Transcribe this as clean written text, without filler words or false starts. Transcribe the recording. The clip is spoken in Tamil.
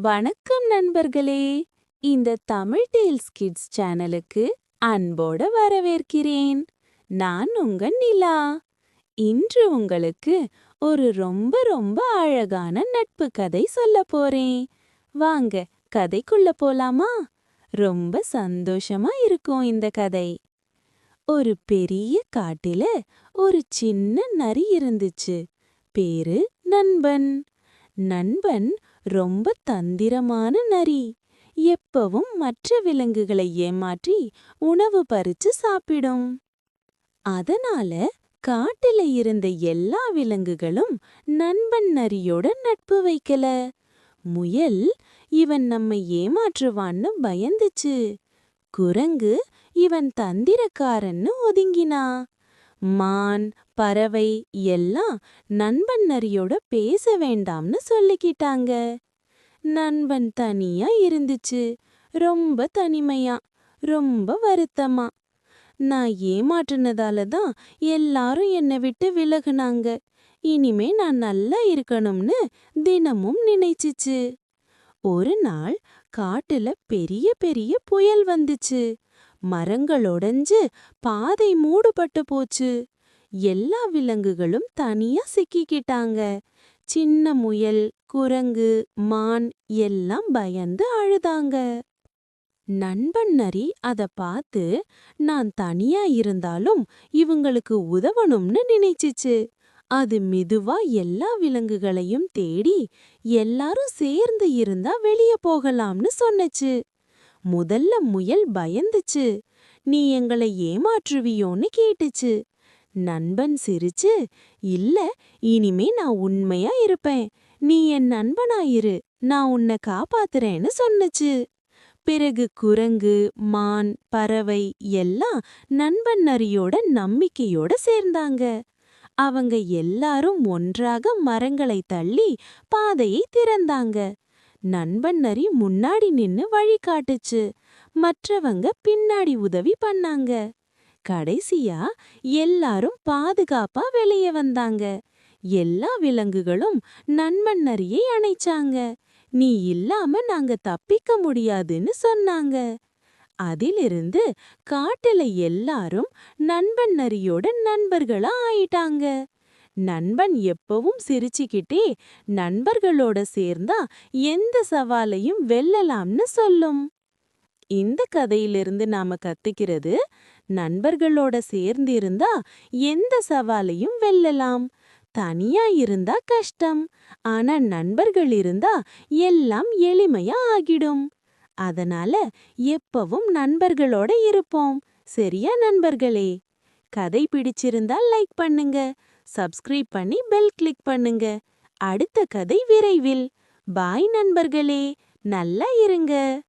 வணக்கம் நண்பர்களே. இந்த தமிழ் டேல்ஸ் கிட்ஸ் சேனலுக்கு அன்போட வரவேற்கிறேன். நான் உங்க நிலா. இன்று உங்களுக்கு ஒரு ரொம்ப ரொம்ப அழகான நட்பு கதை சொல்ல போறேன். வாங்க கதைக்குள்ள போலாமா? ரொம்ப சந்தோஷமா இருக்கும் இந்த கதை. ஒரு பெரிய காட்டில ஒரு சின்ன நரி இருந்துச்சு. பேரு நண்பன். நண்பன் ரொம்ப தந்திரமான நரி. எப்பவும் மற்ற விலங்குகளை ஏமாற்றி உணவு பறிச்சு சாப்பிடும். அதனால காட்டுல இருந்த எல்லா விலங்குகளும் நண்பன் நரியோட நட்பு வைக்கல. முயல் இவன் நம்மை ஏமாற்றுவான்னு பயந்துச்சு. குரங்கு இவன் தந்திரக்காரன்னு ஒதுங்கினா. மான், பறவை எல்லாம் நண்பன் நரியோட பேச வேண்டாம்னு சொல்லிக்கிட்டாங்க. நண்பன் தனியா இருந்துச்சு. ரொம்ப தனிமையா, ரொம்ப வருத்தமா. நான் ஏமாற்றினதால தான் எல்லாரும் என்னை விட்டு விலகுனாங்க. இனிமே நான் நல்லா இருக்கணும்னு தினமும் நினைச்சுச்சு. ஒரு நாள் காட்டுல பெரிய பெரிய புயல் வந்துச்சு. மரங்கள் உடைஞ்சு பாதை மூடுபட்டு போச்சு. எல்லா விலங்குகளும் தனியா சிக்கிக்கிட்டாங்க. சின்ன முயல், குரங்கு, மான் எல்லாம் பயந்து அழுதாங்க. நண்பன் நரி அத பார்த்து நான் தனியா இருந்தாலும் இவங்களுக்கு உதவணும்னு நினைச்சுச்சு. அது மெதுவா எல்லா விலங்குகளையும் தேடி எல்லாரும் சேர்ந்து இருந்தா வெளியே போகலாம்னு சொன்னுச்சு. முதல்ல முயல் பயந்துச்சு. நீ எங்களை ஏமாற்றுவியோன்னு கேட்டுச்சு. நண்பன் சிரிச்சு, இல்ல, இனிமே நான் உண்மையா இருப்பேன். நீ என் நண்பனாயிரு, நான் உன்னை காப்பாத்துறேன்னு சொன்னுச்சு. பிறகு குரங்கு, மான், பறவை எல்லாம் நண்பன் நரியோட நம்பிக்கையோட சேர்ந்தாங்க. அவங்க எல்லாரும் ஒன்றாக மரங்களை தள்ளி பாதையை திறந்தாங்க. நண்பன் நரி முன்னாடி நின்னு வழி காட்டுச்சு. மற்றவங்க பின்னாடி உதவி பண்ணாங்க. கடைசியா எல்லாரும் பாதுகாப்பா வெளியே வந்தாங்க. எல்லா விலங்குகளும் நண்பன் நரியை அணைச்சாங்க. நீ இல்லாம நாங்க தப்பிக்க முடியாதுன்னு சொன்னாங்க. அதிலிருந்து காட்டுல எல்லாரும் நண்பன் நரியோட நண்பர்களா ஆயிட்டாங்க. நண்பன் எப்பவும் சிரிச்சுக்கிட்டே நண்பர்களோட சேர்ந்தா எந்த சவாலையும் வெல்லலாம்னு சொல்லும். இந்த கதையிலிருந்து நாம கத்துக்கிறது, நண்பர்களோட சேர்ந்து இருந்தா எந்த சவாலையும் வெல்லலாம். தனியா இருந்தா கஷ்டம். ஆனா நண்பர்கள் இருந்தா எல்லாம் எளிமையா ஆகிடும். அதனால எப்பவும் நண்பர்களோட இருப்போம். சரியா நண்பர்களே? கதை பிடிச்சிருந்தா லைக் பண்ணுங்க. சப்ஸ்கிரைப் பண்ணி பெல் கிளிக் பண்ணுங்க. அடுத்த கதை விரைவில். பாய் நண்பர்களே. நல்லா இருங்க.